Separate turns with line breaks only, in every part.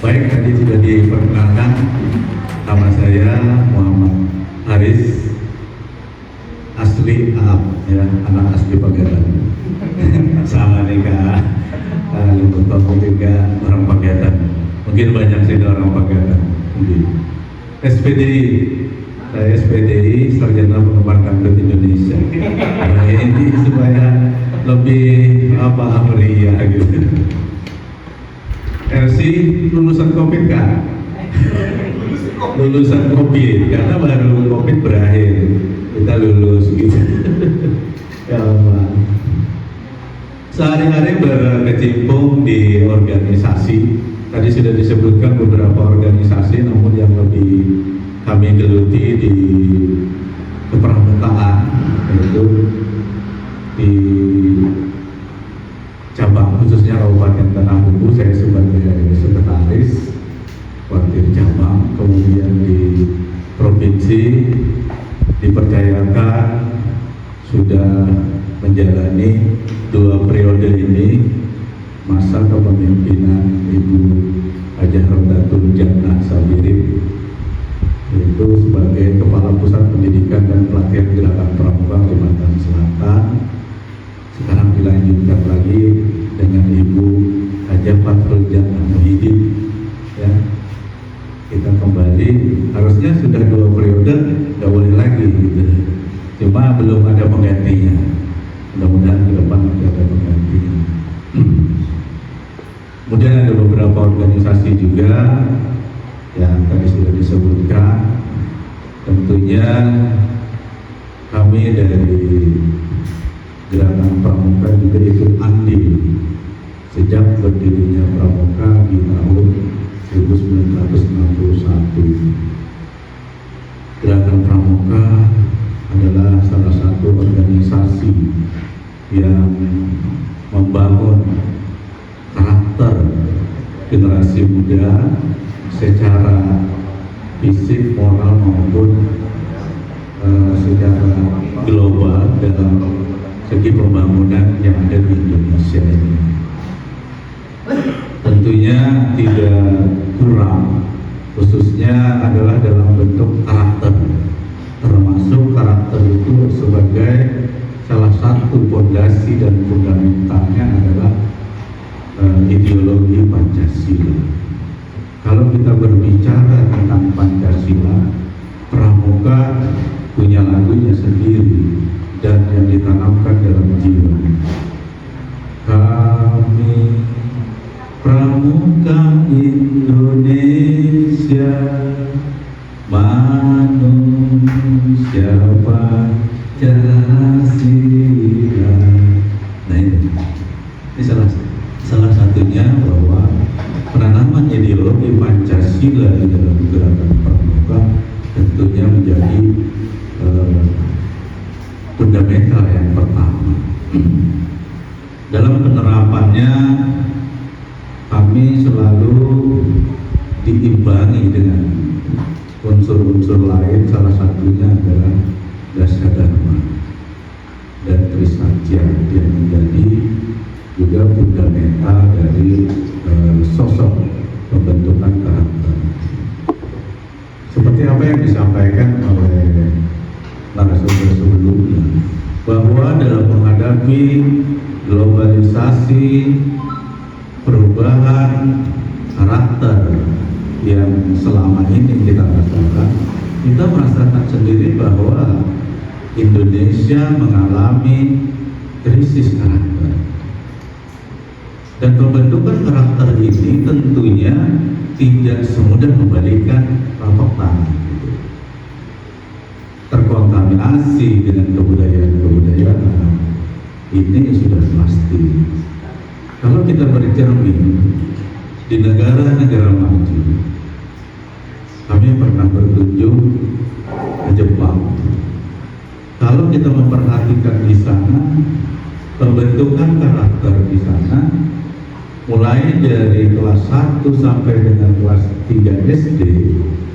Baik, tadi sudah diperkenalkan, nama saya Muhammad Haris, asli Aap, ya, anak asli Pagetan. Sama nih Kak, Lumut juga orang Pagetan. Mungkin banyak sih orang Pagetan. SPDI, saya SPDI, Sarjana Penggemar Dangdut Indonesia. Nah, ini supaya lebih meriah gitu. RC lulusan COVID kan? Lulusan COVID, karena baru COVID berakhir, kita lulus gitu. Ya Allah. Sehari-hari berkecimpung di organisasi. Tadi sudah disebutkan beberapa organisasi, namun yang lebih kami geluti di kepramukaan, yaitu di cabang khususnya Kabupaten Tanah Bumbu. Saya sebagai sekretaris Wakil cabang, kemudian di provinsi dipercayakan sudah menjalani 2 periode ini masa kepemimpinan Ibu Hajah Rodatul Jannah Sabirin, yaitu sebagai Kepala Pusat Pendidikan dan Pelatihan Gerakan Pramuka Kalimantan Selatan. Sekarang dilanjutkan lagi dengan Ibu Hajah Fathul Jannah Muhyiddin, ya. Kita kembali, harusnya sudah 2 periode, nggak boleh lagi gitu. Cuma belum ada penggantinya. Mudah-mudahan ke depan nanti ada penggantinya. Kemudian ada beberapa organisasi juga yang tadi sudah disebutkan. Tentunya kami dari Gerakan Pramuka juga ikut andil sejak berdirinya Pramuka di tahun 1961. Gerakan Pramuka adalah salah satu organisasi yang membangun karakter generasi muda secara fisik, moral maupun secara global dalam segi pembangunan yang ada di Indonesia ini. Tentunya tidak kurang, khususnya adalah dalam bentuk karakter, termasuk karakter itu sebagai salah satu fondasi dan fundamentalnya adalah ideologi Pancasila. Kalau kita berbicara tentang Pancasila, Pramuka punya lagunya sendiri dan yang ditanamkan dalam jiwa. Kami Pramuka Indonesia, manusia Pancasila. Nah ini salah satunya bahwa penanaman ideologi Pancasila di dalam gerakan Pramuka tentunya menjadi fundamental yang pertama. Dalam penerapannya kami selalu diimbangi dengan unsur-unsur lain, salah satunya adalah Dasadharma dan Trisatya yang menjadi juga fundamental dari sosok pembentukan karakter. Seperti apa yang disampaikan oleh narasumber sebelumnya, bahwa dalam menghadapi globalisasi, perubahan karakter yang selama ini kita rasakan, kita merasakan sendiri bahwa Indonesia mengalami krisis karakter. Dan pembentukan karakter ini tentunya tidak semudah membalikkan telapak tangan. Terkontaminasi dengan kebudayaan ini sudah pasti. Kalau kita bercermin di negara-negara maju, kami pernah berkunjung ke Jepang. Kalau kita memperhatikan di sana, pembentukan karakter di sana mulai dari kelas 1 sampai dengan kelas 3 SD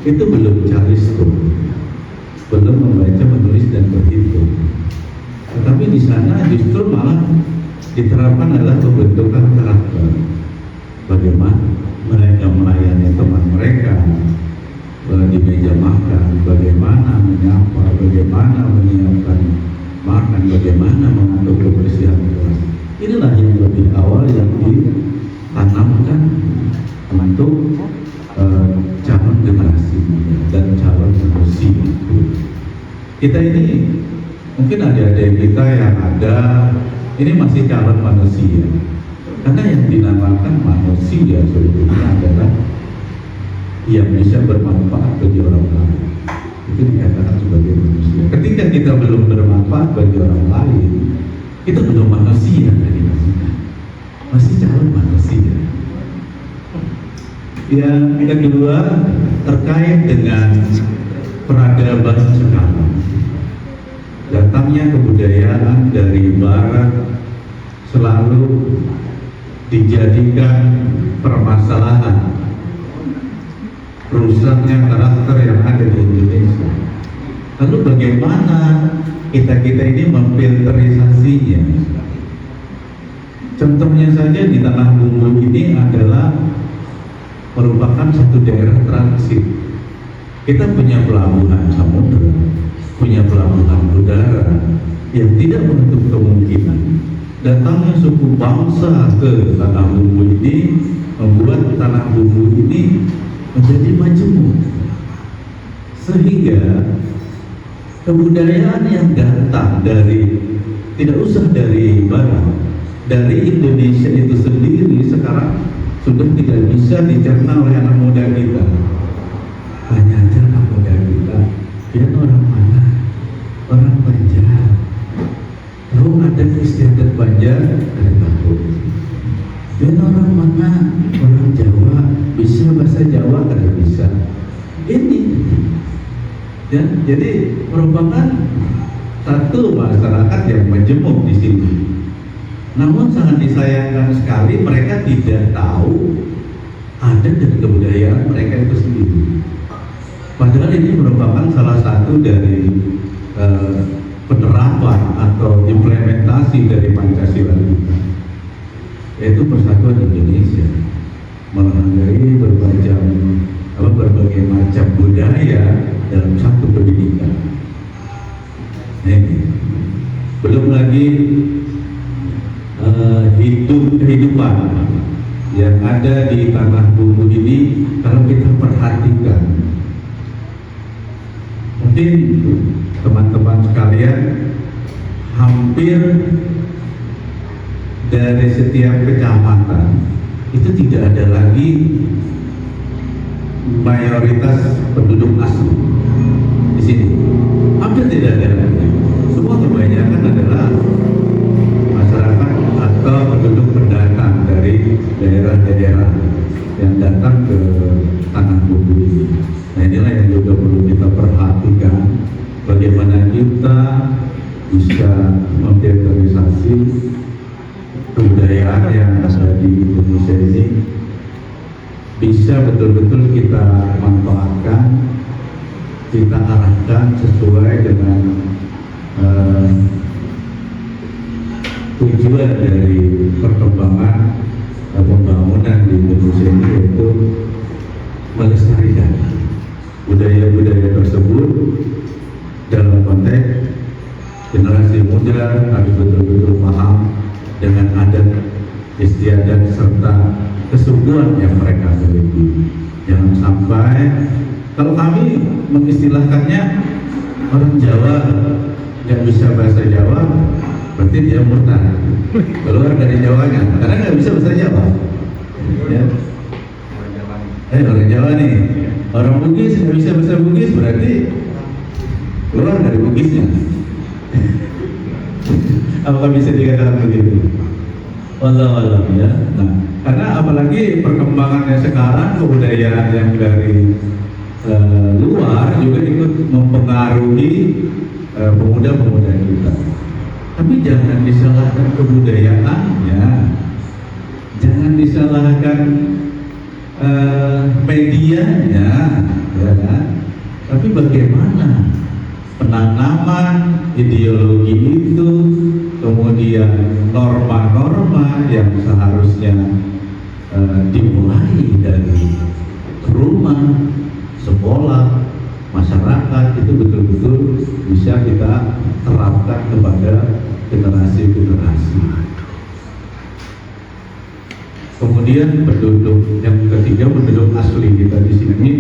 itu belum calistung, belum membaca, menulis dan berhitung. Tetapi di sana justru malah diterapkan adalah pembentukan karakter. Bagaimana? mereka melayani teman mereka di meja makan, bagaimana menyapa, bagaimana menyiapkan makan, bagaimana mengatur kebersihan kelas. Inilah yang lebih awal yang ditanamkan untuk calon generasi dan calon manusia. Kita ini mungkin adik-adik kita yang ada ini masih calon manusia, karena yang dinamakan manusia sebetulnya adalah yang bisa bermanfaat bagi orang lain. Itu dikatakan sebagai manusia. Ketika kita belum bermanfaat bagi orang lain, kita belum manusia tadi, masih calon manusia. Yang kedua terkait dengan peradaban sekarang. Datangnya kebudayaan dari barat selalu dijadikan permasalahan rusaknya karakter yang ada di Indonesia. Lalu bagaimana kita ini memfilterisasinya? Contohnya saja di Tanah Bumbu ini adalah merupakan satu daerah transit. Kita punya pelabuhan samudera, punya pelabuhan udara yang tidak menutup kemungkinan datangnya suku bangsa ke Tanah Bumbu ini, membuat Tanah Bumbu ini menjadi majemuk, sehingga kebudayaan yang datang dari, tidak usah dari barat, dari Indonesia itu sendiri sekarang sudah tidak bisa dicerna oleh anak muda kita. Hanya aja anak muda kita, dia orang mana? Orang Banjar. Tahu ada istiadat Banjar? Ada tahu. Dia orang mana? Orang Jawa. Bisa bahasa Jawa? Kada bisa. Ini ya, jadi merupakan satu masyarakat yang majemuk di sini. Namun sangat disayangkan sekali mereka tidak tahu ada dan kebudayaan mereka itu sendiri. Padahal ini merupakan salah satu dari penerapan atau implementasi dari Pancasila kita, yaitu persatuan Indonesia, menghargai berbagai macam budaya dalam satu pendidikan. Ini belum lagi kehidupan yang ada di Tanah Bumbu ini. Kalau kita perhatikan, mungkin teman-teman sekalian, hampir dari setiap kecamatan itu tidak ada lagi mayoritas penduduk asli di sini. Hampir tidak ada lagi. Semua kebanyakan adalah masyarakat atau penduduk pendatang dari daerah-daerah yang datang ke Tanah Bumbu ini. Nah, inilah yang juga perlu kita perhatikan, bagaimana kita bisa memfilterisasi kebudayaan yang ada di Indonesia ini, bisa betul-betul kita manfaatkan, kita arahkan sesuai dengan tujuan dari perkembangan pembangunan di Indonesia ini, yaitu melestarikan budaya-budaya tersebut dalam konteks generasi muda harus betul-betul paham dengan adat istiadat serta kesukuan yang mereka miliki. Jangan sampai, kalau kami mengistilahkannya, orang Jawa yang bisa bahasa Jawa berarti dia murtad, keluar dari Jawanya karena nggak bisa bahasa Jawa ya. Orang Jawa nih, orang Bugis nggak bisa bahasa Bugis berarti keluar dari Bugisnya. Apakah bisa dikatakan begitu? Wallah ya. Nah, karena apalagi perkembangannya sekarang, kebudayaan yang dari luar juga ikut mempengaruhi pemuda-pemuda kita. Tapi jangan disalahkan kebudayaannya, jangan disalahkan medianya, ya kan? Tapi bagaimana penanaman ideologi itu, kemudian norma-norma yang seharusnya dimulai dari rumah, sekolah, masyarakat, itu betul-betul bisa kita terapkan kepada generasi-generasi. Kemudian penduduk yang ketiga, penduduk asli kita di sini,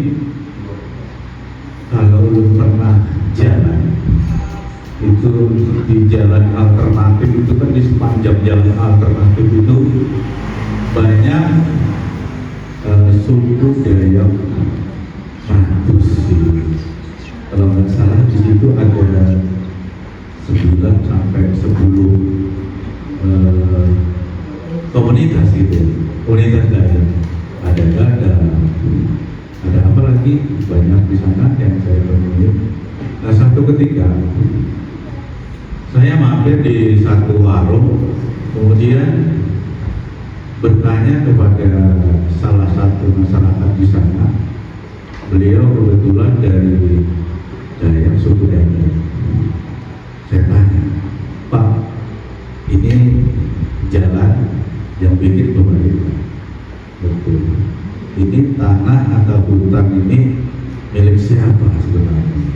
kalau belum pernah jalan, itu di jalan alternatif itu kan, di sepanjang jalan alternatif itu banyak suku Dayak Ratus. Kalau nggak salah di situ ada 9 sampai 10 komunitas gitu, komunitas Dayak. Ada Gada, ada apa lagi, banyak di sana yang saya temui. Nah, satu ketika saya mampir di satu warung, kemudian bertanya kepada salah satu masyarakat di sana. Beliau kebetulan dari Dayak, suku Dayak. Saya tanya, Pak, ini jalan yang bikin pemerintah? Betul. Ini tanah atau hutan ini milik siapa sebenarnya?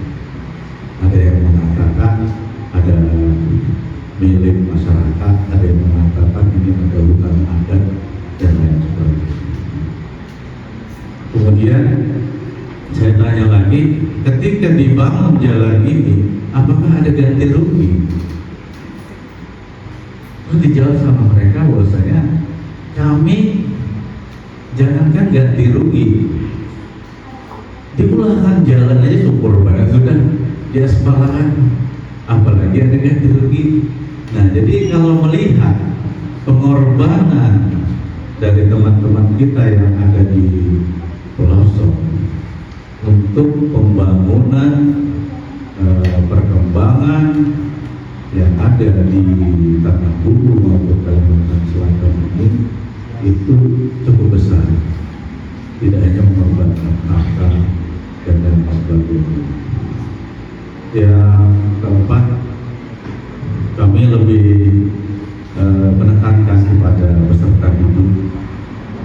Ada yang mengatakan ada milik masyarakat, ada yang mengatakan ini ada hutan adat, dan lain sebagainya. Kemudian saya tanya lagi, ketika dibangun jalan ini, apakah ada ganti rugi? Terus dijawab sama mereka bahwasanya kami jangankan ganti rugi, diulangkan jalan aja syukur banget sudah diaspalkan, apalagi ada ganti rugi. Nah, jadi kalau melihat pengorbanan dari teman-teman kita yang ada di pelosok untuk pembangunan perkembangan yang ada di Tanah Bumbu maupun Kalimantan Selatan ini, itu cukup besar. Tidak hanya mengorbankan harta dan lain sebagainya. Yang keempat, kami lebih menekankan kepada peserta didik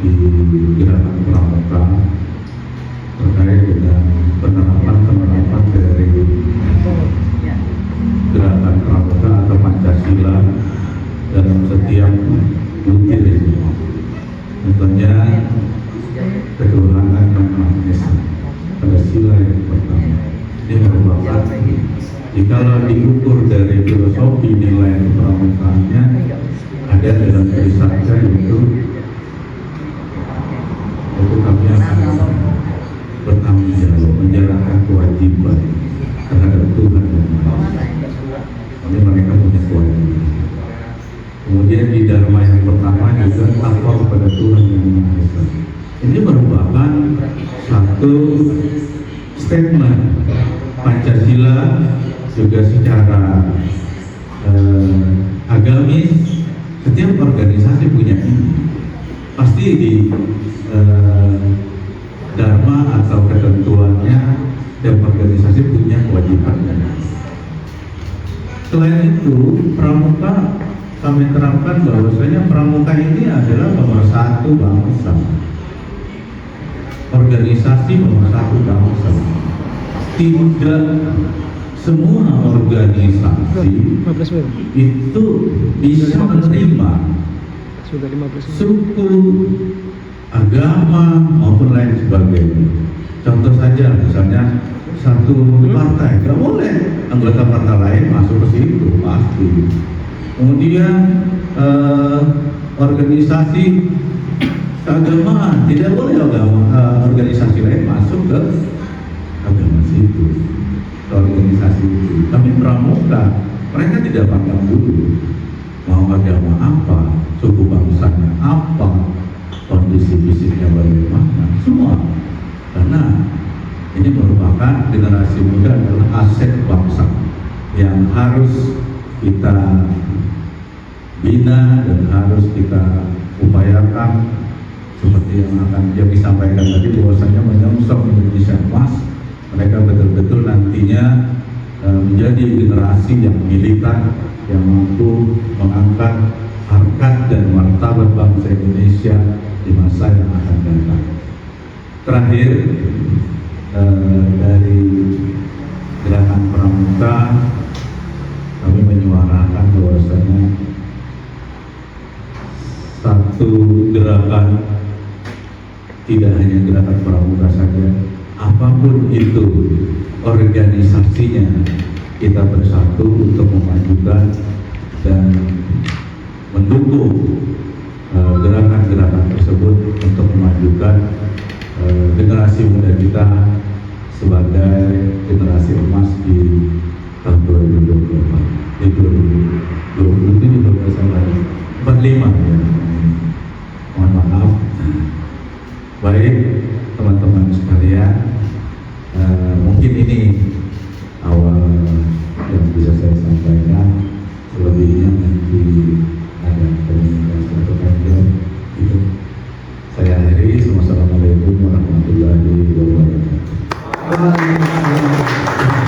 di gerakan pramuka terkait dengan penerapan dari gerakan pramuka atau Pancasila dalam setiap butir ini. Contohnya ketuhanan yang Maha Esa pada sila yang pertama. Ini merupakan, jikalau diukur dari filosofi nilai kepramukaannya, ada dalam Trisakti, yaitu kami akan bertanggung jawab menjalankan kewajiban terhadap Tuhan yang Maha Esa. Kami mereka punya kewajiban. Kemudian di Dharma yang pertama juga takwa kepada Tuhan yang Maha Esa. Ini merupakan satu statement Pancasila juga secara agamis. Setiap organisasi punya ini. Pasti di Dharma atau ketentuannya setiap organisasi punya kewajibannya. Selain itu, pramuka kami terapkan bahwasanya pramuka ini adalah pemersatu bangsa. Organisasi pemersatu bangsa. Tidak semua organisasi itu bisa menerima suku, agama maupun lain sebagainya. Contoh saja, misalnya satu partai nggak boleh anggota partai lain masuk ke situ, pasti. Kemudian organisasi keagamaan tidak boleh organisasi lain masuk ke agama situ, ke organisasi itu. Kami pramuka, mereka tidak pandang dulu mau agama apa, suku bangsanya apa, kondisi fisiknya bagaimana, semua. Karena ini merupakan generasi muda adalah aset bangsa yang harus kita bina dan harus kita upayakan seperti yang disampaikan tadi, bahwasanya menyongsong Indonesia Emas. Mereka betul-betul nantinya menjadi generasi yang militan, yang mampu mengangkat harkat dan martabat bangsa Indonesia di masa yang akan datang. Terakhir, dari gerakan Pramuka kami menyuarakan bahwasanya satu gerakan tidak hanya gerakan Pramuka saja, apapun itu organisasinya, kita bersatu untuk memajukan dan mendukung gerakan-gerakan tersebut untuk memajukan generasi muda kita sebagai generasi emas di tahun 2024, di 2020 ini berdasarkan 45 ya. Mohon maaf. Baik teman-teman sekalian, mungkin ini awal yang bisa saya sampaikan. Selebihnya nanti ada komunikasi atau kajian itu. Saya akhiri. Wassalamualaikum warahmatullahi wabarakatuh.